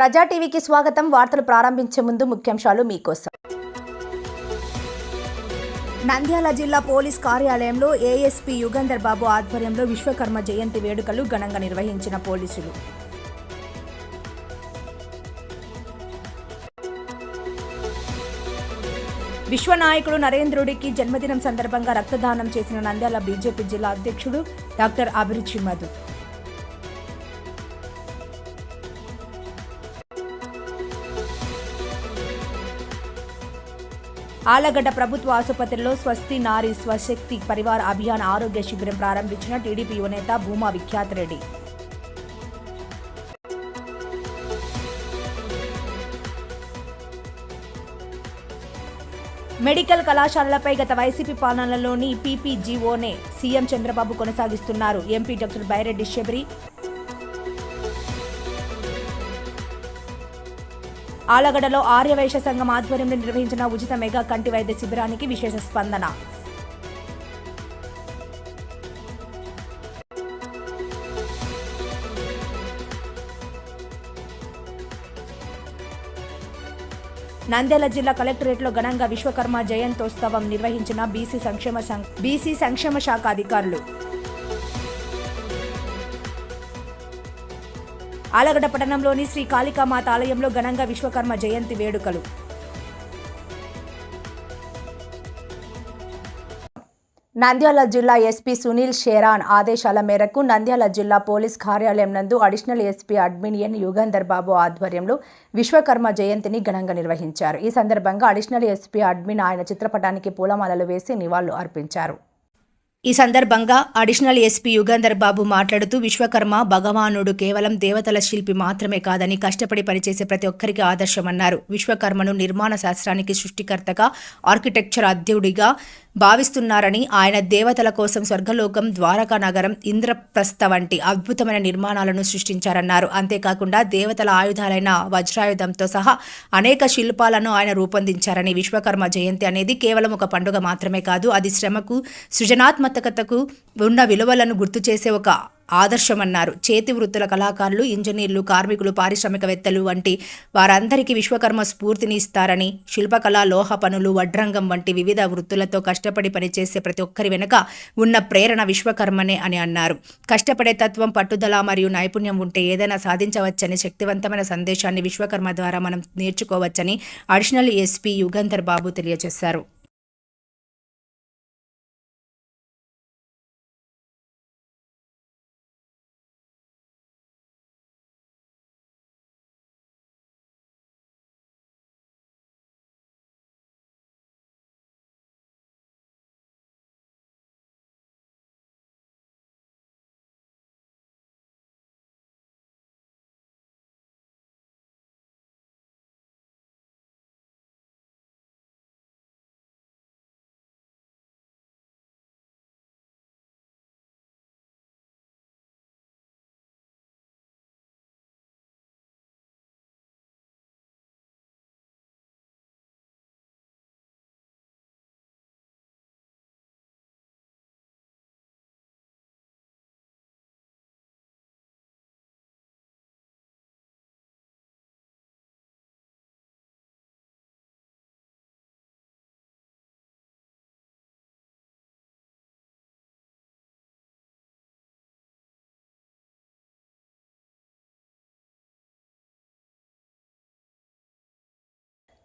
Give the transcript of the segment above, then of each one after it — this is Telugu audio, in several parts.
ప్రజా టీవీకి స్వాగతం. వార్తలు ప్రారంభించే ముందు ముఖ్యాంశాలు మీకోసం. నంద్యాల జిల్లా పోలీస్ కార్యాలయంలో ఏఎస్పీ యుగంధర్ బాబు ఆధ్వర్యంలో విశ్వకర్మ జయంతి వేడుకలు ఘనంగా నిర్వహించిన పోలీసులు. విశ్వనాయకుడు నరేంద్రుడికి జన్మదినం సందర్భంగా రక్తదానం చేసిన నంద్యాల బీజేపీ జిల్లా అధ్యక్షుడు డాక్టర్ అభిరుచి మధు. ఆలగడ్డ ప్రభుత్వ ఆసుపత్రిలో స్వస్తి నారీ స్వశక్తి పరివార అభియాన్ ఆరోగ్య శిబిరం ప్రారంభించిన టీడీపీ యువనేత భూమా విఖ్యాత్ రెడ్డి. మెడికల్ కళాశాలలపై గత వైసీపీ పాలనలోని పీపీజీఓనే సీఎం చంద్రబాబు కొనసాగిస్తున్నారు. MP doctor Byreddy Shabari. ఆలగడ్డలో ఆర్యవైశ్య సంఘం ఆధ్వర్యంలో నిర్వహించిన ఉచిత మెగా కంటి వైద్య శిబిరానికి విశేష స్పందన. నంద్యాల జిల్లా కలెక్టరేట్లో ఘనంగా విశ్వకర్మ జయంతోత్సవం నిర్వహించిన బీసీ సంక్షేమ శాఖ అధికారులు. ఆలగడ్డ పట్టణంలోని శ్రీ కాళికామాత ఆలయంలో ఘనంగా విశ్వకర్మ జయంతి వేడుకలు. నంద్యాల జిల్లా ఎస్పీ సునీల్ షేరాన్ ఆదేశాల మేరకు నంద్యాల జిల్లా పోలీస్ కార్యాలయం నందు అడిషనల్ ఎస్పీ అడ్మిన్ యుగంధర్ బాబు ఆధ్వర్యంలో విశ్వకర్మ జయంతిని ఘనంగా నిర్వహించారు. ఈ సందర్భంగా అడిషనల్ ఎస్పీ అడ్మిన్ ఆయన చిత్రపటానికి పూలమాలలు వేసి నివాళులు అర్పించారు. ఈ సందర్భంగా అడిషనల్ ఎస్పీ యుగంధర్ బాబు మాట్లాడుతూ విశ్వకర్మ భగవానుడు కేవలం దేవతల శిల్పి మాత్రమే కాదని కష్టపడి పనిచేసే ప్రతి ఒక్కరికి ఆదర్శమన్నారు. విశ్వకర్మను నిర్మాణ శాస్త్రానికి సృష్టికర్తగా, ఆర్కిటెక్చర్ అధ్యుడిగా భావిస్తున్నారని, ఆయన దేవతల కోసం స్వర్గలోకం, ద్వారకా నగరం, ఇంద్రప్రస్థ వంటి అద్భుతమైన నిర్మాణాలను సృష్టించారన్నారు. అంతేకాకుండా దేవతల ఆయుధాలైన వజ్రాయుధంతో సహా అనేక శిల్పాలను ఆయన రూపొందించారని, విశ్వకర్మ జయంతి అనేది కేవలం ఒక పండుగ మాత్రమే కాదు, అది శ్రమకు, సృజనాత్మకతకు ఉన్న విలువలను గుర్తు చేసే ఒక ఆదర్శమన్నారు. చేతి వృత్తుల కళాకారులు, ఇంజనీర్లు, కార్మికులు, పారిశ్రామికవేత్తలు వంటి వారందరికీ విశ్వకర్మ స్ఫూర్తిని ఇస్తారని, శిల్పకళ, లోహ పనులు, వడ్రంగం వంటి వివిధ వృత్తులతో కష్టపడి పనిచేసే ప్రతి ఒక్కరి వెనుక ఉన్న ప్రేరణ విశ్వకర్మనే అని అన్నారు. కష్టపడే తత్వం, పట్టుదల మరియు నైపుణ్యం ఉంటే ఏదైనా సాధించవచ్చని, శక్తివంతమైన సందేశాన్ని విశ్వకర్మ ద్వారా మనం నేర్చుకోవచ్చని అడిషనల్ ఎస్పీ యుగంధర్ బాబు తెలియజేశారు.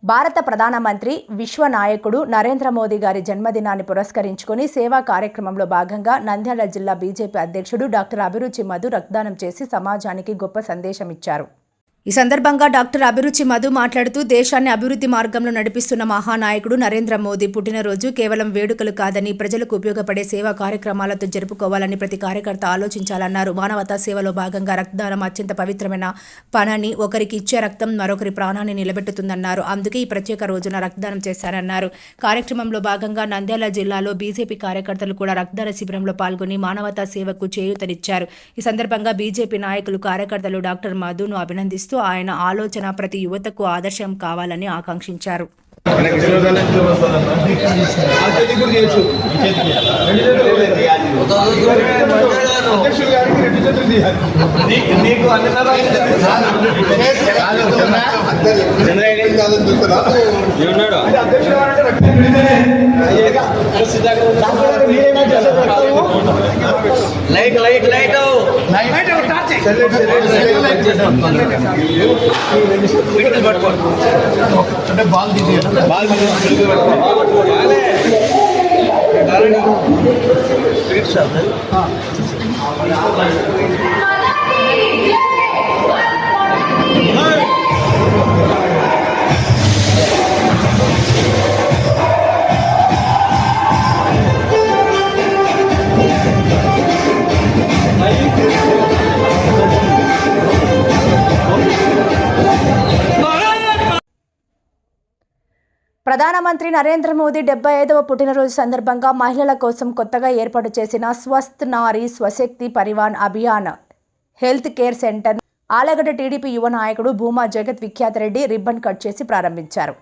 భారత ప్రధానమంత్రి విశ్వనాయకుడు నరేంద్ర మోదీ గారి జన్మదినాన్ని పురస్కరించుకుని సేవా కార్యక్రమంలో భాగంగా నంద్యాల జిల్లా బీజేపీ అధ్యక్షుడు డాక్టర్ అభిరుచి మధు రక్తదానం చేసి సమాజానికి గొప్ప సందేశం ఇచ్చారు. ఈ సందర్భంగా డాక్టర్ అభిరుచి మధు మాట్లాడుతూ దేశాన్ని అభివృద్ధి మార్గంలో నడిపిస్తున్న మహానాయకుడు నరేంద్ర మోదీ పుట్టినరోజు కేవలం వేడుకలు కాదని, ప్రజలకు ఉపయోగపడే సేవా కార్యక్రమాలతో జరుపుకోవాలని ప్రతి కార్యకర్త ఆలోచించాలన్నారు. మానవతా సేవలో భాగంగా రక్తదానం అత్యంత పవిత్రమైన పనని, ఒకరికి ఇచ్చే రక్తం మరొకరి ప్రాణాన్ని నిలబెట్టుతుందన్నారు. అందుకే ఈ ప్రత్యేక రోజున రక్తదానం చేశారన్నారు. కార్యక్రమంలో భాగంగా నంద్యాల జిల్లాలో బీజేపీ కార్యకర్తలు కూడా రక్తదాన శిబిరంలో పాల్గొని మానవతా సేవకు చేయూతనిచ్చారు. ఈ సందర్భంగా బీజేపీ నాయకులు, కార్యకర్తలు డాక్టర్ మధును అభినందిస్తూ ఆయన ఆలోచన ప్రతి యువతకు ఆదర్శం కావాలని ఆకాంక్షించారు. అధ్యక్షులు గారికి 2 చేతులు తీయాలి. నీకు అన్ని లైట్ లైట్ లైట్ అంటే బాల్ తీసేయాలి. ప్రధానమంత్రి నరేంద్ర మోదీ 75వ పుట్టినరోజు సందర్భంగా మహిళల కోసం కొత్తగా ఏర్పాటు చేసిన Swasth Nari Swashakti Parivar Abhiyan health care centre Allagadda TDP యువ నాయకుడు భూమా జగత్ విఖ్యాత్ రెడ్డి రిబ్బన్ కట్ చేసి ప్రారంభించారు.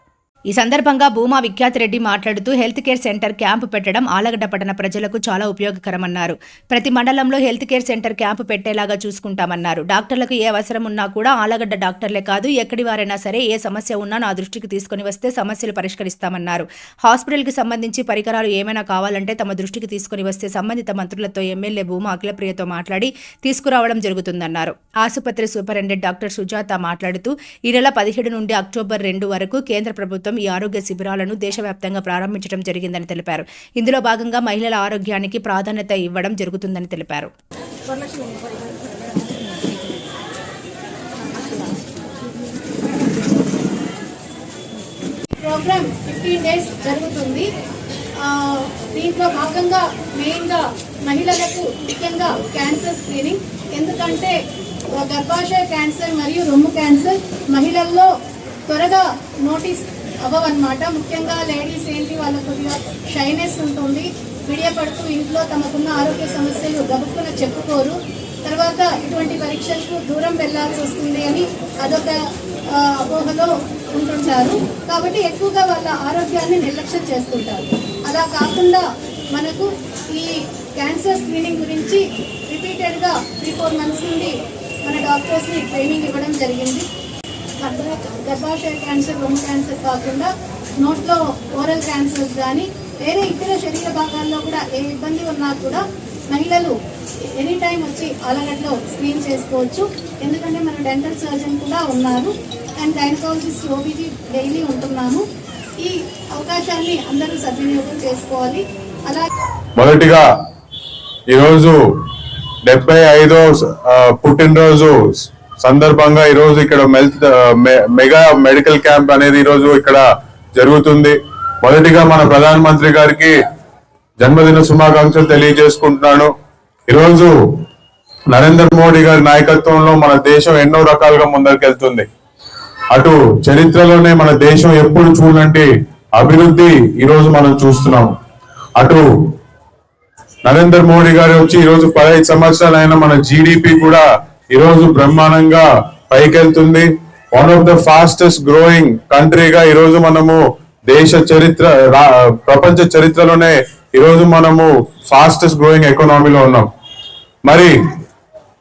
ఈ సందర్భంగా భూమా విఖ్యాత్ రెడ్డి మాట్లాడుతూ హెల్త్ కేర్ సెంటర్ క్యాంపు పెట్టడం ఆలగడ్డ పట్టణ ప్రజలకు చాలా ఉపయోగకరమన్నారు. ప్రతి మండలంలో హెల్త్ కేర్ సెంటర్ క్యాంపు పెట్టేలాగా చూసుకుంటామన్నారు. డాక్టర్లకు ఏ అవసరం ఉన్నా కూడా ఆలగడ్డ డాక్టర్లే కాదు, ఎక్కడి వారైనా సరే ఏ సమస్య ఉన్నా నా దృష్టికి తీసుకుని వస్తే సమస్యలు పరిష్కరిస్తామన్నారు. హాస్పిటల్కి సంబంధించి పరికరాలు ఏమైనా కావాలంటే తమ దృష్టికి తీసుకుని వస్తే సంబంధిత మంత్రులతో ఎమ్మెల్యే భూమా అఖిలప్రియతో మాట్లాడి తీసుకురావడం జరుగుతుందన్నారు. ఆసుపత్రి సూపరింటెండెంట్ డాక్టర్ సుజాత మాట్లాడుతూ ఈ నెల 17 నుండి అక్టోబర్ 2 వరకు కేంద్ర ప్రభుత్వం ఈ ఆరోగ్య శిబిరాలను దేశవ్యాప్తంగా ప్రారంభించడం జరిగిందని తెలిపారు. ఇందులో భాగంగా మహిళల ఆరోగ్యానికి ప్రాధాన్యత ఇవ్వడం జరుగుతుందని తెలిపారు. ప్రోగ్రామ్ 15 డేస్ జరుగుతుంది. దీంట్లో భాగంగా మెయిన్గా మహిళలకు ముఖ్యంగా క్యాన్సర్ స్క్రీనింగ్, ఎందుకంటే గర్భాశయ క్యాన్సర్ మరియు రొమ్ము క్యాన్సర్ మహిళల్లో త్వరగా నోటీస్ అవ్వవన్నమాట. ముఖ్యంగా లేడీస్ ఏంటి, వాళ్ళకు కొద్దిగా షైనెస్ ఉంటుంది, విడియపడుతూ ఇంట్లో తమకున్న ఆరోగ్య సమస్యలు గబుక్కున చెప్పుకోరు. తర్వాత ఇటువంటి పరీక్షలకు దూరం వెళ్లాల్సి వస్తుంది అని అదొక అపోహలో ఉంటుంటారు. కాబట్టి ఎక్కువగా వాళ్ళ ఆరోగ్యాన్ని నిర్లక్ష్యం చేస్తుంటారు. అలా కాకుండా మనకు ఈ క్యాన్సర్ స్క్రీనింగ్ గురించి రిపీటెడ్గా 3-4 మంత్స్ నుండి మన డాక్టర్స్ని ట్రైనింగ్ ఇవ్వడం జరిగింది. గర్భాశయ క్యాన్సర్, రొమ్ము క్యాన్సర్ కాకుండా నోట్లో ఓరల్ క్యాన్సర్స్ కానీ వేరే ఇతర శరీర భాగాల్లో కూడా ఏ ఇబ్బంది ఉన్నా కూడా మహిళలు ఎనీ టైం వచ్చి ఆలగడ్డలో స్క్రీన్ చేసుకోవచ్చు. ఎందుకంటే మన డెంటల్ సర్జన్ కూడా ఉన్నారు అండ్ గైనకాలజిస్ట్, ఓబీజీ డైలీ ఉంటున్నాము. ఈ అవకాశాన్ని అందరూ సద్వినియోగం చేసుకోవాలి. అలాగే మొదటిగా ఈరోజు 75వ పుట్టినరోజు సందర్భంగా ఈరోజు ఇక్కడ మెగా మెడికల్ క్యాంప్ అనేది ఈరోజు ఇక్కడ జరుగుతుంది. మొదటిగా మన ప్రధానమంత్రి గారికి జన్మదిన శుభాకాంక్షలు తెలియజేసుకుంటున్నాను. ఈరోజు నరేంద్ర మోడీ గారి నాయకత్వంలో మన దేశం ఎన్నో రకాలుగా ముందరికెళ్తుంది. అటు చరిత్రలోనే మన దేశం ఎప్పుడు చూడనంటి అభివృద్ధి ఈరోజు మనం చూస్తున్నాం. అటు నరేంద్ర మోడీ గారు వచ్చి ఈరోజు 15 సంవత్సరాలు అయిన మన జీడిపి కూడా ఈరోజు బ్రహ్మాండంగా పైకెళ్తుంది. One of the fastest growing కంట్రీగా ఈరోజు మనము ప్రపంచ చరిత్రలోనే ఈరోజు మనము ఫాస్టెస్ట్ గ్రోయింగ్ ఎకానమీలో ఉన్నాం. మరి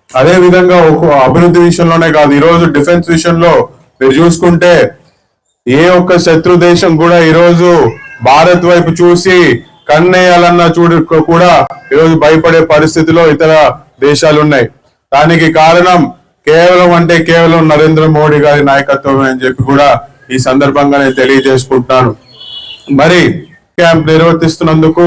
అదే విధంగా అభివృద్ధి విషయంలోనే కాదు, ఈరోజు డిఫెన్స్ విషయంలో మీరు చూసుకుంటే ఏ ఒక్క శత్రు దేశం కూడా ఈరోజు భారత్ వైపు చూసి కన్నేయాలన్న కూడా ఈరోజు భయపడే పరిస్థితిలో ఇతర దేశాలు ఉన్నాయి. దానికి కారణం కేవలం నరేంద్ర మోడీ గారి నాయకత్వం అని చెప్పి కూడా ఈ సందర్భంగా నేను తెలియజేసుకుంటున్నాను. మరి క్యాంప్ నిర్వర్తిస్తున్నందుకు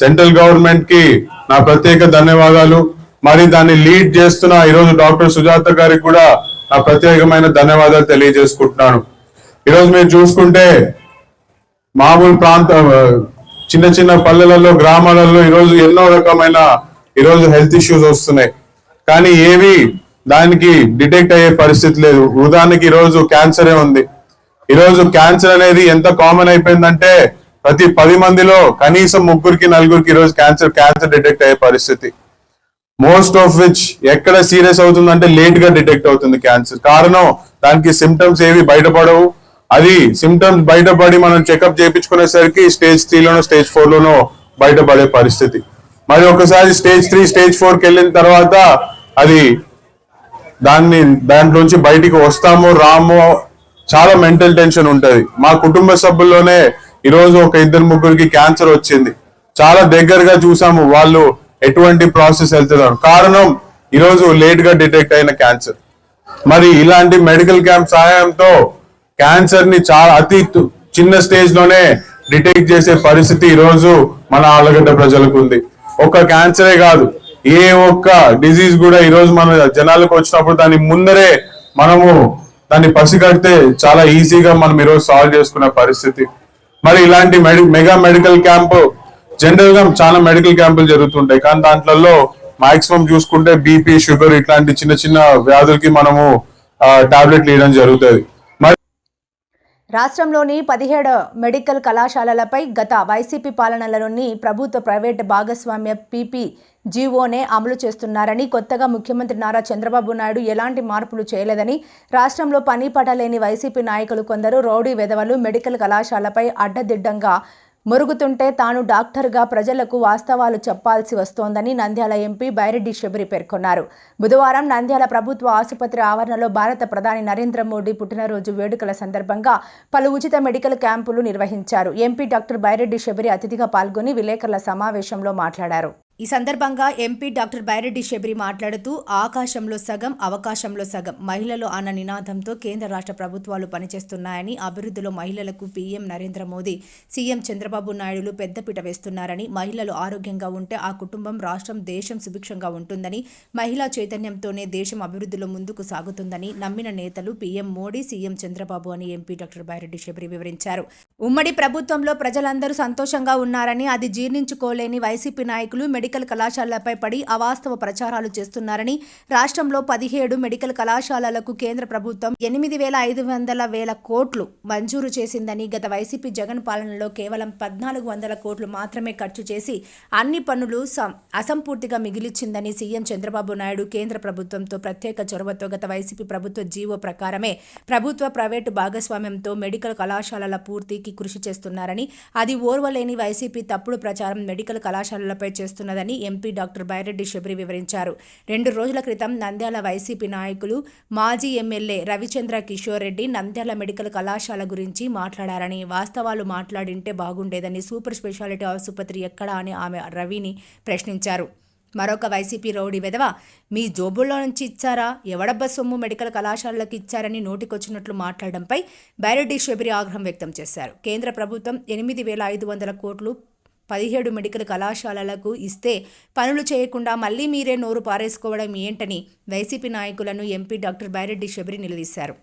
సెంట్రల్ గవర్నమెంట్ కి నా ప్రత్యేక ధన్యవాదాలు. మరి దాన్ని లీడ్ చేస్తున్న ఈరోజు డాక్టర్ సుజాత గారికి కూడా నా ప్రత్యేకమైన ధన్యవాదాలు తెలియజేసుకుంటున్నాను. ఈరోజు మీరు చూసుకుంటే మామూలు చిన్న చిన్న పల్లెలలో, గ్రామాలలో ఈరోజు ఎన్నో రకమైన ఈరోజు హెల్త్ ఇష్యూస్ వస్తున్నాయి. కానీ ఏవి దానికి డిటెక్ట్ అయ్యే పరిస్థితి లేదు. ఉదాహరణకి ఈరోజు క్యాన్సరే ఉంది. ఈరోజు క్యాన్సర్ అనేది ఎంత కామన్ అయిపోయిందంటే ప్రతి 10 మందిలో కనీసం 3-4 ఈరోజు క్యాన్సర్ డిటెక్ట్ అయ్యే పరిస్థితి. మోస్ట్ ఆఫ్ విచ్ ఎక్కడ సీరియస్ అవుతుందంటే లేట్ గా డిటెక్ట్ అవుతుంది క్యాన్సర్. కారణం దానికి సిమ్టమ్స్ ఏవి బయటపడవు. అది సిమ్టమ్స్ బయటపడి మనం చెకప్ చేయించుకునేసరికి స్టేజ్ 3లోనో స్టేజ్ 4లోనో బయటపడే పరిస్థితి. మరి ఒకసారి స్టేజ్ 3 స్టేజ్ 4కి వెళ్ళిన తర్వాత అది దాంట్లోంచి బయటికి వస్తామో రామో చాలా మెంటల్ టెన్షన్ ఉంటది. మా కుటుంబ సభ్యుల్లోనే ఈరోజు ఒక 2-3 క్యాన్సర్ వచ్చింది. చాలా దగ్గరగా చూసాము వాళ్ళు ఎటువంటి ప్రాసెస్ వెళ్తున్నారు. కారణం ఈరోజు లేట్ గా డిటెక్ట్ అయిన క్యాన్సర్. మరి ఇలాంటి మెడికల్ క్యాంప్ సహాయంతో క్యాన్సర్ ని చాలా అతి చిన్న స్టేజ్ లోనే డిటెక్ట్ చేసే పరిస్థితి ఈరోజు మన ఆళ్లగడ్డ ప్రజలకు ఉంది. ఒక క్యాన్సరే కాదు, ఏ ఒక్క డిజీజ్ కూడా ఈరోజు మన జనాలకు వచ్చినప్పుడు దాని ముందరే మనము దాన్ని పసిగడితే చాలా ఈజీగా మనం ఈరోజు సాల్వ్ చేసుకునే పరిస్థితి. మరి ఇలాంటి మెగా మెడికల్ క్యాంప్ జనరల్ గా చాలా మెడికల్ క్యాంపులు జరుగుతుంటాయి, కానీ దాంట్లో మాక్సిమం చూసుకుంటే బీపీ, షుగర్ ఇట్లాంటి చిన్న చిన్న వ్యాధులకి మనము టాబ్లెట్లు ఇవ్వడం జరుగుతుంది. రాష్ట్రంలోని 17 మెడికల్ కళాశాలలపై గత వైసీపీ పాలనలోని ప్రభుత్వ ప్రైవేట్ భాగస్వామ్య జీవోనే అమలు చేస్తున్నారని, కొత్తగా ముఖ్యమంత్రి నారా చంద్రబాబు నాయుడు ఎలాంటి మార్పులు చేయలేదని, రాష్ట్రంలో పని పడలేని వైసీపీ నాయకులు కొందరు రౌడీ వెధవలు మెడికల్ కళాశాలపై అడ్డదిడ్డంగా మొరుగుతుంటే తాను డాక్టర్గా ప్రజలకు వాస్తవాలు చెప్పాల్సి వస్తోందని నంద్యాల ఎంపీ బైరెడ్డి శబరి పేర్కొన్నారు. బుధవారం నంద్యాల ప్రభుత్వ ఆసుపత్రి ఆవరణలో భారత ప్రధాని నరేంద్ర మోడీ పుట్టినరోజు వేడుకల సందర్భంగా పలు ఉచిత మెడికల్ క్యాంపులు నిర్వహించారు. ఎంపీ డాక్టర్ బైరెడ్డి శబరి అతిథిగా పాల్గొని విలేకరుల సమావేశంలో మాట్లాడారు. ఈ సందర్భంగా ఎంపీ డాక్టర్ బైరెడ్డి శబరి మాట్లాడుతూ ఆకాశంలో సగం అవకాశంలో సగం మహిళలు అన్న నినాదంతో కేంద్ర రాష్ట్ర ప్రభుత్వాలు పనిచేస్తున్నాయని, అభివృద్ధిలో మహిళలకు పీఎం నరేంద్ర మోదీ, సీఎం చంద్రబాబు నాయుడులు పెద్దపీట వేస్తున్నారని, మహిళలు ఆరోగ్యంగా ఉంటే ఆ కుటుంబం, రాష్ట్రం, దేశం సుభిక్షంగా ఉంటుందని, మహిళా చైతన్యంతోనే దేశం అభివృద్ధిలో ముందుకు సాగుతుందని నమ్మిన నేతలు పీఎం మోడీ, సీఎం చంద్రబాబు అని ఎంపీ డాక్టర్ బైరెడ్డి శబరి వివరించారు. ఉమ్మడి ప్రభుత్వంలో ప్రజలందరూ సంతోషంగా ఉన్నారని, అది జీర్ణించుకోలేని వైసీపీ నాయకులు మెడికల్ కళాశాలలపై పడి అవాస్తవ ప్రచారాలు చేస్తున్నారని, రాష్ట్రంలో 17 మెడికల్ కళాశాలలకు కేంద్ర ప్రభుత్వం 8,500 కోట్లు మంజూరు చేసిందని, గత వైసీపీ జగన్ పాలనలో కేవలం 1,400 కోట్లు మాత్రమే ఖర్చు చేసి అన్ని పనులు అసంపూర్తిగా మిగిలిచ్చిందని, సీఎం చంద్రబాబు నాయుడు కేంద్ర ప్రభుత్వంతో ప్రత్యేక చొరవతో గత వైసీపీ ప్రభుత్వ జీవో ప్రకారమే ప్రభుత్వ ప్రైవేటు భాగస్వామ్యంతో మెడికల్ కళాశాలల పూర్తికి కృషి చేస్తున్నారని, అది ఓర్వలేని వైసీపీ తప్పుడు ప్రచారం మెడికల్ కళాశాలలపై చేస్తున్నదని ఎంపీ డాక్టర్ బైరెడ్డి శబరి వివరించారు. 2 రోజుల క్రితం నంద్యాల వైసీపీ నాయకులు మాజీ ఎమ్మెల్యే రవిచంద్ర కిషోర్ రెడ్డి నంద్యాల మెడికల్ కళాశాల గురించి మాట్లాడారని, వాస్తవాలు మాట్లాడింటే బాగుండేదని, సూపర్ స్పెషాలిటీ ఆసుపత్రి ఎక్కడా అని ఆమె రవిని ప్రశ్నించారు. మరొక వైసీపీ రౌడీ వెధవ, మీ జోబుల్లో నుంచి ఇచ్చారా, ఎవడబ్బ సొమ్ము మెడికల్ కళాశాలలకు ఇచ్చారని నోటికొచ్చినట్లు మాట్లాడడంపై బైరెడ్డి శబరి ఆగ్రహం వ్యక్తం చేశారు. కేంద్ర ప్రభుత్వం 8,500 కోట్లు 17 మెడికల్ కళాశాలలకు ఇస్తే పనులు చేయకుండా మళ్లీ మీరే నోరు పారేసుకోవడం ఏంటని వైసీపీ నాయకులను ఎంపీ డాక్టర్ బైరెడ్డి శబరి నిలదీశారు.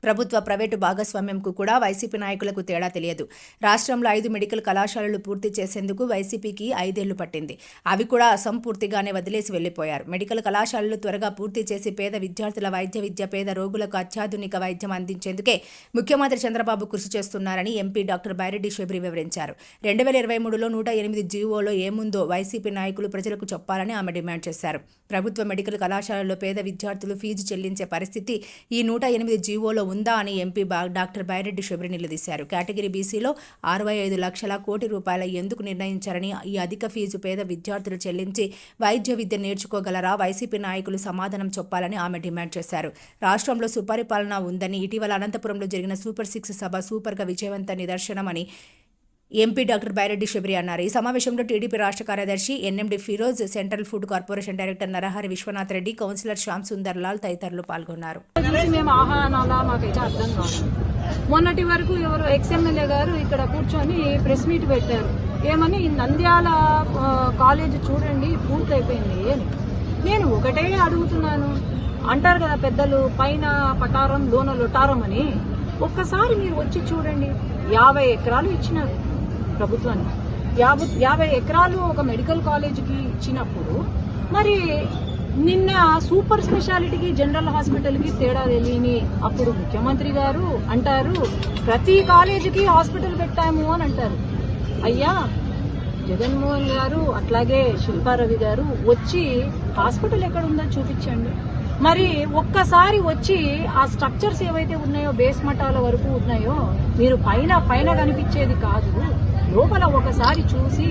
ప్రభుత్వ ప్రైవేటు భాగస్వామ్యంకు కూడా వైసీపీ నాయకులకు తేడా తెలియదు. రాష్ట్రంలో 5 మెడికల్ కళాశాలలు పూర్తి చేసేందుకు వైసీపీకి 5 ఏళ్లు పట్టింది. అవి కూడా అసంపూర్తిగానే వదిలేసి వెళ్లిపోయారు. మెడికల్ కళాశాలలు త్వరగా పూర్తి చేసి పేద విద్యార్థుల వైద్య విద్య, పేద రోగులకు అత్యాధునిక వైద్యం అందించేందుకే ముఖ్యమంత్రి చంద్రబాబు కృషి చేస్తున్నారని ఎంపీ డాక్టర్ బైరెడ్డి శబరి వివరించారు. 2023లో 108 జీవోలో ఏముందో వైసీపీ నాయకులు ప్రజలకు చెప్పాలని ఆమె డిమాండ్ చేశారు. ప్రభుత్వ మెడికల్ కళాశాలల్లో పేద విద్యార్థులు ఫీజు చెల్లించే పరిస్థితి ఈ 108 జీవోలో ఉందా అని ఎంపీ డాక్టర్ బైరెడ్డి శబరి నిలదీశారు. కేటగిరీ బీసీలో 65 లక్షల కోటి రూపాయల ఎందుకు నిర్ణయించారని, ఈ అధిక ఫీజు పేద విద్యార్థులు చెల్లించి వైద్య విద్య నేర్చుకోగలరా, వైసీపీ నాయకులు సమాధానం చెప్పాలని ఆమె డిమాండ్ చేశారు. రాష్ట్రంలో సుపరిపాలన ఉందని, ఇటీవల అనంతపురంలో జరిగిన సూపర్ 6 సభ సూపర్గా విజయవంత నిదర్శనమని ఎంపీ డాక్టర్ బైరెడ్డి శబరి అన్నారు. ఈ సమావేశంలో టీడీపీ రాష్ట్ర కార్యదర్శి NMD Firoz, central food corporation director Narahari Viswanath Reddy, councillor Shyam Sundar Lal తదితరులు పాల్గొన్నారు. మొన్నటి వరకు ఎవరు ఎక్స్ఎమ్మెల్యే గారు ఇక్కడ కూర్చొని ప్రెస్ మీట్ పెట్టారు. ఏమని, నంద్యాల కాలేజ్ చూడండి పూర్తయిపోయింది అని. నేను ఒకటే అడుగుతున్నాను, అంటారు కదా పెద్దలు, పైన పటారం లోన లొటారం అని. ఒక్కసారి మీరు వచ్చి చూడండి, 50 ఎకరాలు ఇచ్చినారు ప్రభుత్వానికి. 50 ఎకరాలు ఒక మెడికల్ కాలేజీకి ఇచ్చినప్పుడు మరి నిన్న సూపర్ స్పెషాలిటీకి, జనరల్ హాస్పిటల్కి తేడా తెలియని అప్పుడు ముఖ్యమంత్రి గారు అంటారు ప్రతి కాలేజీకి హాస్పిటల్ పెట్టాము అని అంటారు. అయ్యా జగన్మోహన్ గారు అట్లాగే శిల్పారవి గారు వచ్చి హాస్పిటల్ ఎక్కడ ఉందో చూపించండి. మరి ఒక్కసారి వచ్చి ఆ స్ట్రక్చర్స్ ఏవైతే ఉన్నాయో, బేస్ మఠాల వరకు ఉన్నాయో, మీరు పైన కనిపించేది కాదు, లోపల ఒకసారి చూసి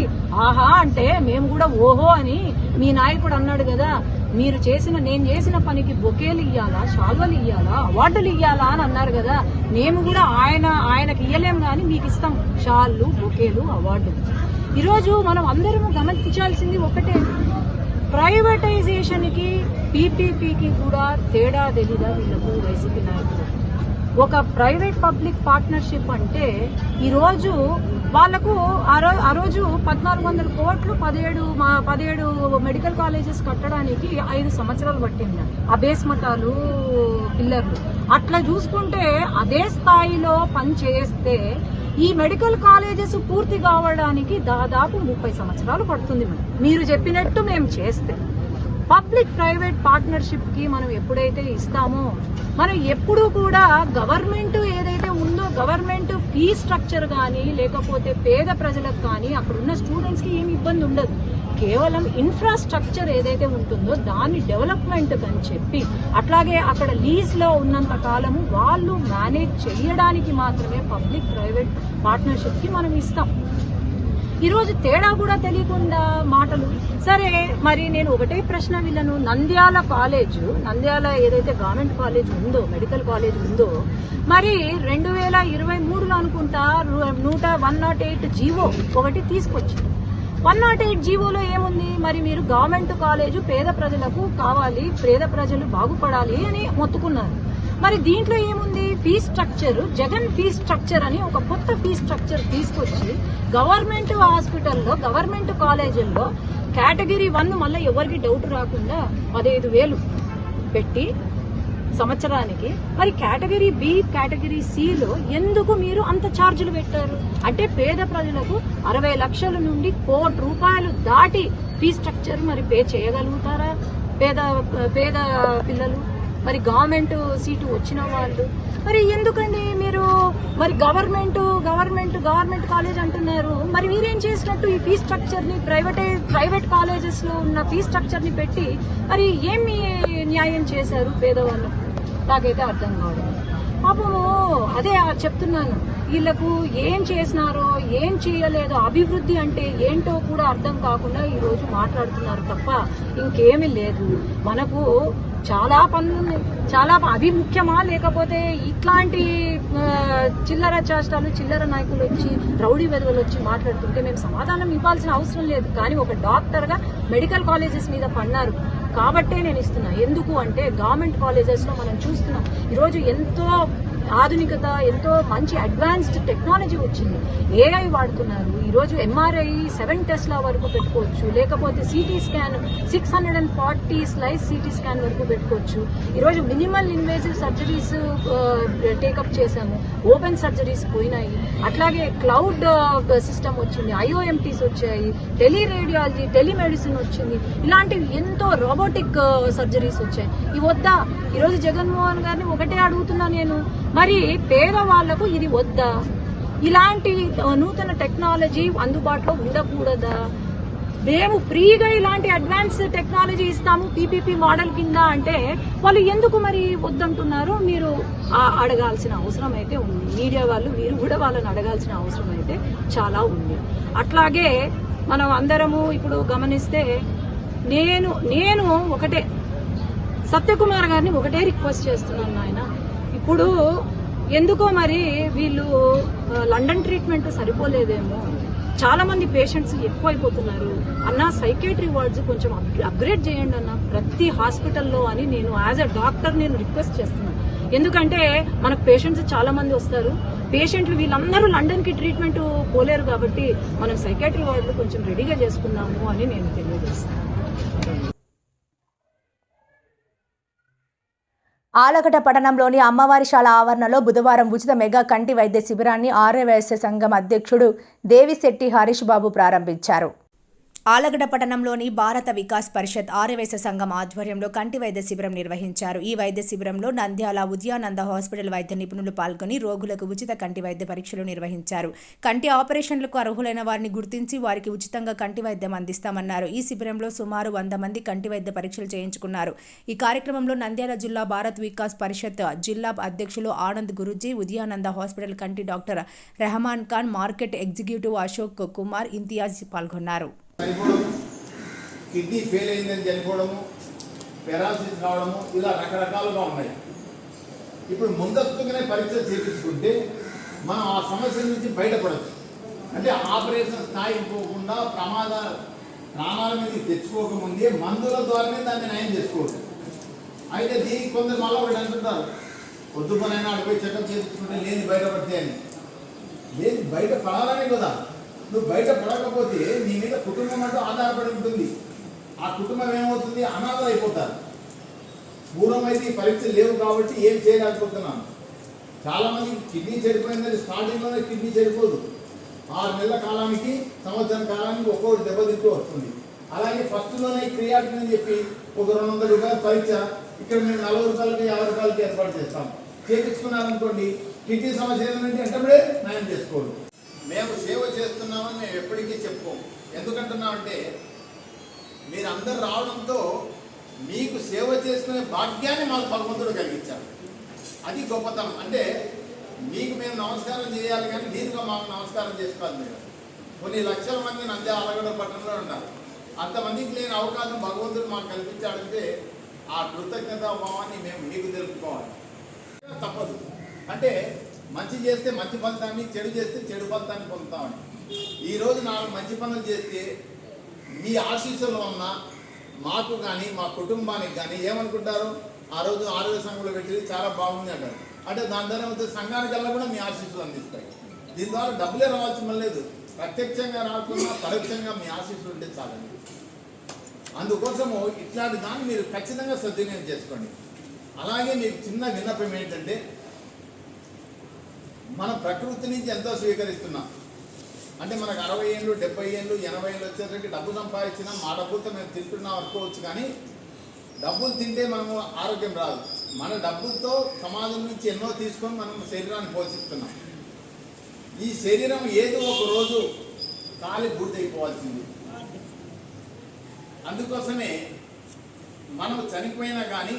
ఆహా అంటే మేము కూడా ఓహో అని మీ నాయకుడు అన్నాడు కదా, నేను చేసిన పనికి బొకేలు ఇయ్యాలా, శాల్వలు ఇయ్యాలా, అవార్డులు ఇయ్యాలా అని అన్నారు కదా. మేము కూడా ఆయనకి ఇయ్యలేం కానీ మీకు ఇస్తాం షాళ్ళు, బొకేలు, అవార్డులు. ఈరోజు మనం అందరం గమనించాల్సింది ఒకటే, ప్రైవేటైజేషన్ కి పీపీపీకి కూడా తేడా తెలీదా వీళ్ళకు వైసీపీ నాయకులు? ఒక ప్రైవేట్ పబ్లిక్ పార్ట్నర్షిప్ అంటే ఈరోజు వాళ్లకు ఆ రోజు 1400 కోట్లు 17 మెడికల్ కాలేజెస్ కట్టడానికి 5 సంవత్సరాలు పట్టింది. ఆ బేస్ మఠాలు, పిల్లర్లు అట్లా చూసుకుంటే అదే స్థాయిలో పని చేస్తే ఈ మెడికల్ కాలేజెస్ పూర్తి కావడానికి దాదాపు 30 సంవత్సరాలు పడుతుంది. మీరు చెప్పినట్టు మేము చేస్తే పబ్లిక్ ప్రైవేట్ పార్ట్నర్షిప్ కి మనం ఎప్పుడైతే ఇస్తామో, మనం ఎప్పుడూ కూడా గవర్నమెంట్ ఏదైతే ఉందో గవర్నమెంట్ ఫీ స్ట్రక్చర్ కానీ లేకపోతే పేద ప్రజలకు కానీ అక్కడ ఉన్న స్టూడెంట్స్ కి ఏమి ఇబ్బంది ఉండదు. కేవలం ఇన్ఫ్రాస్ట్రక్చర్ ఏదైతే ఉంటుందో దాన్ని డెవలప్మెంట్ అని చెప్పి, అట్లాగే అక్కడ లీజ్ లో ఉన్నంత కాలము వాళ్ళు మేనేజ్ చేయడానికి మాత్రమే పబ్లిక్ ప్రైవేట్ పార్ట్నర్షిప్ కి మనం ఇస్తాం. ఈరోజు తేడా కూడా తెలియకుండా మాటలు. సరే, మరి నేను ఒకటే ప్రశ్న వీళ్ళను, నంద్యాల ఏదైతే గవర్నమెంట్ కాలేజ్ ఉందో, మెడికల్ కాలేజ్ ఉందో, మరి 2023లో అనుకుంటా 108 జీవో ఒకటి తీసుకొచ్చారు. 108 జీవోలో ఏముంది? మరి మీరు గవర్నమెంట్ కాలేజ్ పేద ప్రజలకు కావాలి, పేద ప్రజలు బాగుపడాలి అని మొత్తుకున్నారు. మరి దీంట్లో ఏముంది? Fee structure, Jagan fee structure అని ఒక కొత్త ఫీ స్ట్రక్చర్ తీసుకొచ్చి గవర్నమెంట్ హాస్పిటల్లో, గవర్నమెంట్ కాలేజీల్లో కేటగిరీ 1 మళ్ళీ ఎవరికి డౌట్ రాకుండా 15,000 పెట్టి సంవత్సరానికి, మరి కేటగిరీ బి, కేటగిరీ సిలో ఎందుకు మీరు అంత ఛార్జీలు పెట్టారు? అంటే పేద ప్రజలకు 60 లక్షల నుండి 1 కోటి రూపాయలు దాటి ఫీ స్ట్రక్చర్ మరి పే చేయగలుగుతారా పేద పిల్లలు? మరి గవర్నమెంట్ సీటు వచ్చిన వాళ్ళు మరి ఎందుకండి మీరు మరి గవర్నమెంట్ కాలేజ్ అంటున్నారు? మరి మీరేం చేసినట్టు ఈ ఫీ స్ట్రక్చర్ ని ప్రైవేట్ కాలేజెస్ లో ఉన్న ఫీ స్ట్రక్చర్ ని పెట్టి మరి ఏమి న్యాయం చేశారు పేదవాళ్ళకు? నాకైతే అర్థం కాదు. పాపము అదే చెప్తున్నాను, వీళ్ళకు ఏం చేసినారో ఏం చేయలేదో, అభివృద్ధి అంటే ఏంటో కూడా అర్థం కాకుండా ఈ రోజు మాట్లాడుతున్నారు తప్ప ఇంకేమీ లేదు. మనకు చాలా పనులు ఉన్నాయి. అవి ముఖ్యమా? లేకపోతే ఇట్లాంటి చిల్లర చేష్టాలు, చిల్లర నాయకులు వచ్చి, రౌడీ వెధవలు వచ్చి మాట్లాడుతుంటే మేము సమాధానం ఇవ్వాల్సిన అవసరం లేదు. కానీ ఒక డాక్టర్ గా మెడికల్ కాలేజెస్ మీద పన్నారు కాబట్టే నేను ఇస్తున్నా. ఎందుకు అంటే గవర్నమెంట్ కాలేజెస్ లో మనం చూస్తున్నాం ఈరోజు ఎంతో ఆధునికత, ఎంతో మంచి అడ్వాన్స్డ్ టెక్నాలజీ వచ్చింది. ఏఐ వాడుతున్నారు. ఈరోజు ఎంఆర్ఐ 7 టెస్ట్ల వరకు పెట్టుకోవచ్చు, లేకపోతే CT scan 640 slice CT scan వరకు పెట్టుకోవచ్చు. ఈరోజు మినిమల్ ఇన్వేసివ్ సర్జరీస్ టేకప్ చేశాము, ఓపెన్ సర్జరీస్ పోయినాయి. అట్లాగే క్లౌడ్ సిస్టమ్ వచ్చింది, ఐఓఎంటీస్ వచ్చాయి, టెలిరేడియాలజీ, టెలిమెడిసిన్ వచ్చింది. ఇలాంటివి ఎంతో రోబోటిక్ సర్జరీస్ వచ్చాయి. ఇవి వద్దా? ఈరోజు జగన్మోహన్ గారిని ఒకటే అడుగుతున్నా నేను, మరి పేదవాళ్లకు ఇది వద్దా? ఇలాంటి నూతన టెక్నాలజీ అందుబాటులో ఉండకూడదా? మేము ఫ్రీగా ఇలాంటి అడ్వాన్స్ టెక్నాలజీ ఇస్తాము పీపీపీ మోడల్ కింద అంటే వాళ్ళు ఎందుకు మరి వద్దంటున్నారు? మీరు అడగాల్సిన అవసరం అయితే ఉంది. మీడియా వాళ్ళు మీరు కూడా వాళ్ళని అడగాల్సిన అవసరం అయితే చాలా ఉంది. అట్లాగే మనం అందరము ఇప్పుడు గమనిస్తే నేను ఒకటే సత్యకుమార్ గారిని ఒకటే రిక్వెస్ట్ చేస్తున్నాను. ఆయన ఇప్పుడు ఎందుకో మరి వీళ్ళు లండన్ ట్రీట్మెంట్ సరిపోలేదేమో, చాలా మంది పేషెంట్స్ ఎక్కువైపోతున్నారు అన్న, సైకేట్రీ వార్డ్స్ కొంచెం అప్గ్రేడ్ చేయండి అన్న ప్రతి హాస్పిటల్లో అని నేను యాజ్ అ డాక్టర్ నేను రిక్వెస్ట్ చేస్తున్నాను. ఎందుకంటే మనకు పేషెంట్స్ చాలా మంది వస్తారు, పేషెంట్లు వీళ్ళందరూ లండన్ కి ట్రీట్మెంట్ పోలేరు కాబట్టి మనం సైకాట్రీ వార్డులు కొంచెం రెడీగా చేసుకున్నాము అని నేను తెలియజేస్తాను. ఆలగడ్డ పట్టణంలోని అమ్మవారిశాల ఆవరణలో బుధవారం ఉచిత మెగా కంటి వైద్య శిబిరాన్ని ఆర్యవైశ్య సంఘం అధ్యక్షుడు దేవిశెట్టి హరీష్ బాబు ప్రారంభించారు. ఆలగడ్డ పట్టణంలోని భారత వికాస్ పరిషత్ ఆర్యవైశ్య సంఘం ఆధ్వర్యంలో కంటి వైద్య శిబిరం నిర్వహించారు. ఈ వైద్య శిబిరంలో నంద్యాల ఉద్యానంద హాస్పిటల్ వైద్య నిపుణులు పాల్గొని రోగులకు ఉచిత కంటి వైద్య పరీక్షలు నిర్వహించారు. కంటి ఆపరేషన్లకు అర్హులైన వారిని గుర్తించి వారికి ఉచితంగా కంటి వైద్యం అందిస్తామన్నారు. ఈ శిబిరంలో సుమారు 100 మంది కంటి వైద్య పరీక్షలు చేయించుకున్నారు. ఈ కార్యక్రమంలో నంద్యాల జిల్లా భారత్ వికాస్ పరిషత్ జిల్లా అధ్యక్షులు ఆనంద్ గురూజీ, ఉద్యానంద హాస్పిటల్ కంటి doctor Rehman Khan, market executive Ashok Kumar, Imtiaz పాల్గొన్నారు. కిడ్నీ ఫెయిల్ అయిందని చనిపోవడము, పెరాలసిస్ రావడము, ఇలా రకరకాలుగా ఉన్నాయి. ఇప్పుడు ముందస్తుగానే పరీక్షలు చేయించుకుంటే మనం ఆ సమస్య నుంచి బయటపడచ్చు. అంటే ఆపరేషన్ స్థాయి పోకుండా ప్రాణాల మీద తెచ్చుకోకముందే మందుల ద్వారానే దాన్ని నయం చేసుకోవచ్చు. అయితే దీనికి కొందరు మళ్ళీ ఒకటి అంటుంటారు, పొద్దు పనైనా అడిపోయి చెకప్ చేయించుకుంటే లేని బయటపడితే అని. లేని బయట పడాలనే కదా. నువ్వు బయట పడకపోతే నీ మీద కుటుంబం అంటూ ఆధారపడి ఉంటుంది. ఆ కుటుంబం ఏమవుతుంది, అనాథ అయిపోతారు. పూర్వం అయితే ఈ పరీక్షలు లేవు కాబట్టి ఏం చేయలేకపోతున్నాను. చాలామంది కిడ్నీ చెడిపోయిందని స్టార్టింగ్లోనే కిడ్నీ చెడిపోదు. 6 నెలల కాలానికి, సంవత్సరం కాలానికి ఒక్కొక్కటి దెబ్బతింటూ వస్తుంది. అలాగే ఫస్ట్లోనే క్రియాటిన్ అని చెప్పి ఒక 200 రూపాయల పరీక్ష ఇక్కడ మేము 40 రూపాయలకి 50 రూపాయలకి ఏర్పాటు చేస్తాం. చేయించుకున్నారనుకోండి, కిడ్నీ సమస్య ఏంటంటే వెంటనే నయం చేసుకోండి. మేము సేవ చేస్తున్నామని మేము ఎప్పటికీ చెప్పుకోము. ఎందుకంటున్నామంటే మీరు అందరు రావడంతో మీకు సేవ చేసుకునే భాగ్యాన్ని మాకు భగవంతుడు కలిగించారు. అది గొప్పతనం. అంటే మీకు మేము నమస్కారం చేయాలి కానీ దీనిగా మాకు నమస్కారం చేసుకోవాలి. మీరు కొన్ని లక్షల మంది నంద్యాల ఆలగడ్డ పట్టణంలో ఉన్నారు. అంతమందికి లేని అవకాశం భగవంతుడు మాకు కల్పించాడంటే ఆ కృతజ్ఞతా భావాన్ని మేము మీకు తెలుపుకోవాలి. తప్పదు. అంటే మంచి చేస్తే మంచి ఫలితాన్ని, చెడు చేస్తే చెడు ఫలితాన్ని పొందుతామని. ఈరోజు 4 మంచి పనులు చేస్తే మీ ఆశీస్సుల వలన మాకు కానీ మా కుటుంబానికి కానీ ఏమనుకుంటారు, ఆ రోజు ఆరోగ్య సంఘంలో పెట్టి చాలా బాగుంది అంటారు. అంటే దాని ద్వారా సంఘానికల్లా కూడా మీ ఆశీస్సులు అందిస్తాయి. దీని ద్వారా డబ్బులే రావాల్సిన లేదు, ప్రత్యక్షంగా రాకుండా పరోక్షంగా మీ ఆశీస్సులు ఉంటే చాలండి. అందుకోసము ఇట్లాంటి దాన్ని మీరు ఖచ్చితంగా సద్వినియోగం చేసుకోండి. అలాగే మీకు చిన్న విన్నపం ఏంటంటే, మన ప్రకృతి నుంచి ఎంతో స్వీకరిస్తున్నాం. అంటే మనకు 60 ఏళ్ళు, 70 ఏళ్ళు, 80 ఏళ్ళు వచ్చేసరికి డబ్బు సంపాదించినా మా డబ్బులతో మేము తింటున్నాం అనుకోవచ్చు. కానీ డబ్బులు తింటే మనము ఆరోగ్యం రాదు. మన డబ్బులతో సమాజం నుంచి ఎన్నో తీసుకొని మనం శరీరాన్ని పోషిస్తున్నాం. ఈ శరీరం ఏదో ఒక రోజు కాలి బూడిదైపోవాల్సింది. అందుకోసమే మనం చనిపోయినా కానీ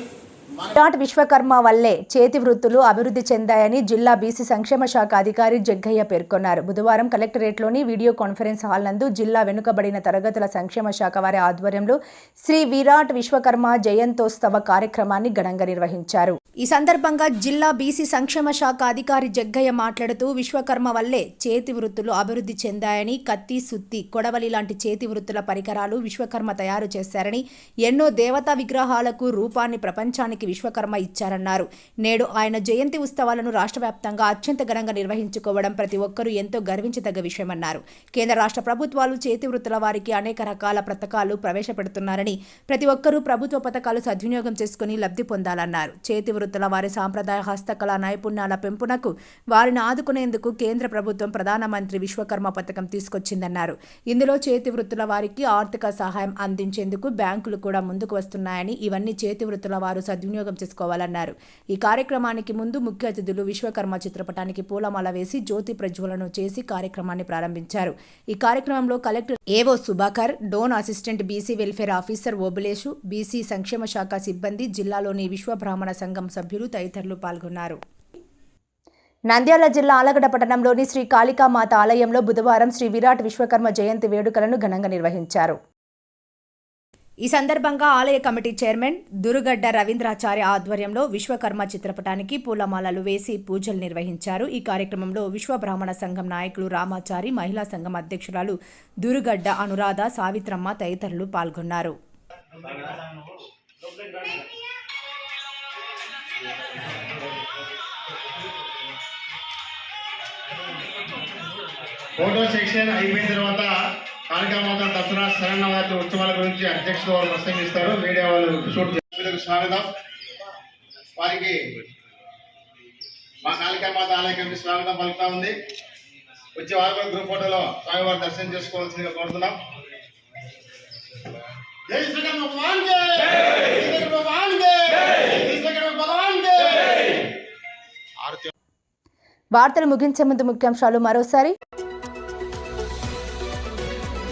విశ్వకర్మ వల్లే చేతి వృత్తులు అభివృద్ధి చెందాయని జిల్లా బీసీ సంక్షేమ శాఖ అధికారి జగ్గయ్య పేర్కొన్నారు. బుధవారం కలెక్టరేట్లోని వీడియో కాన్ఫరెన్స్ హాల్ నందు జిల్లా వెనుకబడిన తరగతుల సంక్షేమ శాఖ వారి ఆధ్వర్యంలో శ్రీ విరాట్ విశ్వకర్మ జయంతోత్సవ కార్యక్రమాన్ని ఘనంగా నిర్వహించారు. ఈ సందర్భంగా జిల్లా బీసీ సంక్షేమ శాఖ అధికారి జగ్గయ్య మాట్లాడుతూ విశ్వకర్మ వల్లే చేతి వృత్తులు అభివృద్ధి చెందాయని, కత్తి, సుత్తి, కొడవలి లాంటి చేతి వృత్తుల పరికరాలు విశ్వకర్మ తయారు చేశారని, ఎన్నో దేవతా విగ్రహాలకు రూపాన్ని ప్రపంచానికి విశ్వకర్మ ఇచ్చారన్నారు. నేడు ఆయన జయంతి ఉత్సవాలను రాష్ట్ర వ్యాప్తంగా అత్యంత ఘనంగా నిర్వహించుకోవడం ప్రతి ఒక్కరూ ఎంతో గర్వించదగ్గ విషయమన్నారు. కేంద్ర రాష్ట్ర ప్రభుత్వాలు చేతి వృత్తుల వారికి అనేక రకాల పథకాలు ప్రవేశపెడుతున్నారని, ప్రతి ఒక్కరూ ప్రభుత్వ పథకాలు సద్వినియోగం చేసుకుని లబ్ధి పొందాలన్నారు. చేతి వృత్తుల వారి సాంప్రదాయ హస్తకళా నైపుణ్యాల పెంపునకు వారిని ఆదుకునేందుకు కేంద్ర ప్రభుత్వం ప్రధానమంత్రి విశ్వకర్మ పథకం తీసుకొచ్చిందన్నారు. ఇందులో చేతి వృత్తుల వారికి ఆర్థిక సహాయం అందించేందుకు బ్యాంకులు కూడా ముందుకు వస్తున్నాయని, ఇవన్నీ చేతి వృత్తుల వారు సద్వినియోగం చేసుకోవాలన్నారు. ఈ కార్యక్రమానికి ముందు ముఖ్య అతిథులు విశ్వకర్మ చిత్రపటానికి పూలమాల వేసి జ్యోతి ప్రజ్వలన చేసి కార్యక్రమాన్ని ప్రారంభించారు. ఈ కార్యక్రమంలో collector AO Subhakar, Dhone assistant BC welfare officer Obulesu, BC సంక్షేమ శాఖ సిబ్బంది, జిల్లాలోని విశ్వ బ్రాహ్మణ సంఘం సభ్యులు తదితరులు పాల్గొన్నారు. నంద్యాల జిల్లా ఆలగడ్డ పట్టణంలోని శ్రీ కాళికామాత ఆలయంలో బుధవారం శ్రీ విరాట్ విశ్వకర్మ జయంతి వేడుకలను ఘనంగా నిర్వహించారు. ఈ సందర్భంగా ఆలయ కమిటీ చైర్మన్ దురుగడ్డ రవీంద్రాచార్య ఆధ్వర్యంలో విశ్వకర్మ చిత్రపటానికి పూలమాలలు వేసి పూజలు నిర్వహించారు. ఈ కార్యక్రమంలో విశ్వ బ్రాహ్మణ సంఘం నాయకులు రామాచారి, మహిళా సంఘం అధ్యక్షురాలు దురుగడ్డ అనురాధ, సావిత్రమ్మ తదితరులు పాల్గొన్నారు. ఫోటో సెక్షన్ అయిపోయిన తర్వాత కాళికామాత దసరా శరణవరాత్రి ఉత్సవాల గురించి అధ్యక్షులు వారు ప్రసంగిస్తారు. మీడియా వాళ్ళు షూట్ చేసేందుకు స్వాగతం. వారికి మా కాళికామాత ఆలయ కమిటీ స్వాగతం పలుకుతా ఉంది. వచ్చే వారు గ్రూప్ ఫోటోలో స్వామివారి దర్శనం చేసుకోవాల్సిందిగా కోరుతున్నాం. जय विश्वकर्मा भगवान के विश्वकर्मा भगवान के विश्वकर्मा भगवान के వార్తలు ముగించే ముందు ముఖ్యాంశాలు మరోసారి.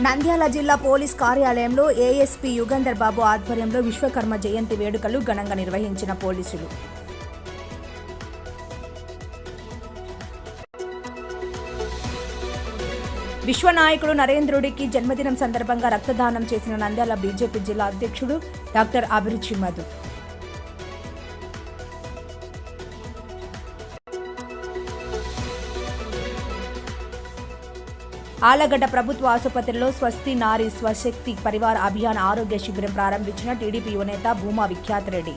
నంద్యాల జిల్లా పోలీస్ కార్యాలయంలో ఏఎస్పీ యుగంధర్ బాబు ఆధ్వర్యంలో విశ్వకర్మ జయంతి వేడుకలు ఘనంగా నిర్వహించిన పోలీసులు. విశ్వనాయకుడు నరేంద్రుడికి జన్మదినం సందర్భంగా రక్తదానం చేసిన నంద్యాల బీజేపీ జిల్లా అధ్యక్షుడు డాక్టర్ అభిరుచి మధు. ఆలగడ్డ ప్రభుత్వ ఆసుపత్రిలో స్వస్తి నారీ స్వశక్తి పరివార అభియాన్ ఆరోగ్య శిబిరం ప్రారంభించిన టీడీపీ యువనేత భూమా విఖ్యాత్ రెడ్డి.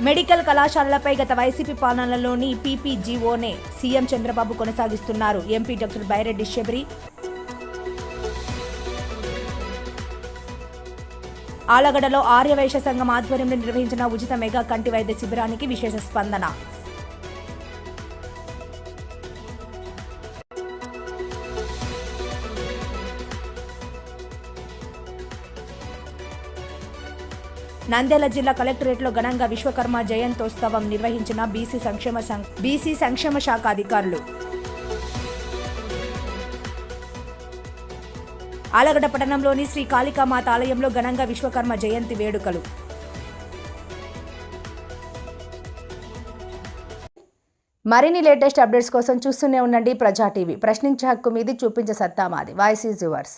మెడికల్ కళాశాలలపై గత వైసీపీ పాలనలోని పీపీజీఓనే సీఎం చంద్రబాబు కొనసాగిస్తున్నారు. MP doctor Byreddy Shabari. ఆలగడ్డలో ఆర్యవైశ్య సంఘం ఆధ్వర్యంలో నిర్వహించిన ఉచిత మెగా కంటి వైద్య శిబిరానికి విశేష స్పందన. నంద్యాల జిల్లా కలెక్టరేట్లో ఘనంగా విశ్వకర్మ జయంతోత్సవం నిర్వహించిన బీసీ సంక్షేమ శాఖ అధికారులు. ఆలగడ్డ పట్టణంలోని శ్రీ కాళికామాత ఆలయంలో ఘనంగా విశ్వకర్మ జయంతి వేడుకలు. మరిన్ని లేటెస్ట్ అప్డేట్స్ కోసం చూస్తూనే ఉండండి ప్రజా టీవీ. ప్రశ్నించే హక్కు మీది, చూపించే సత్తా మాది. Voice is yours.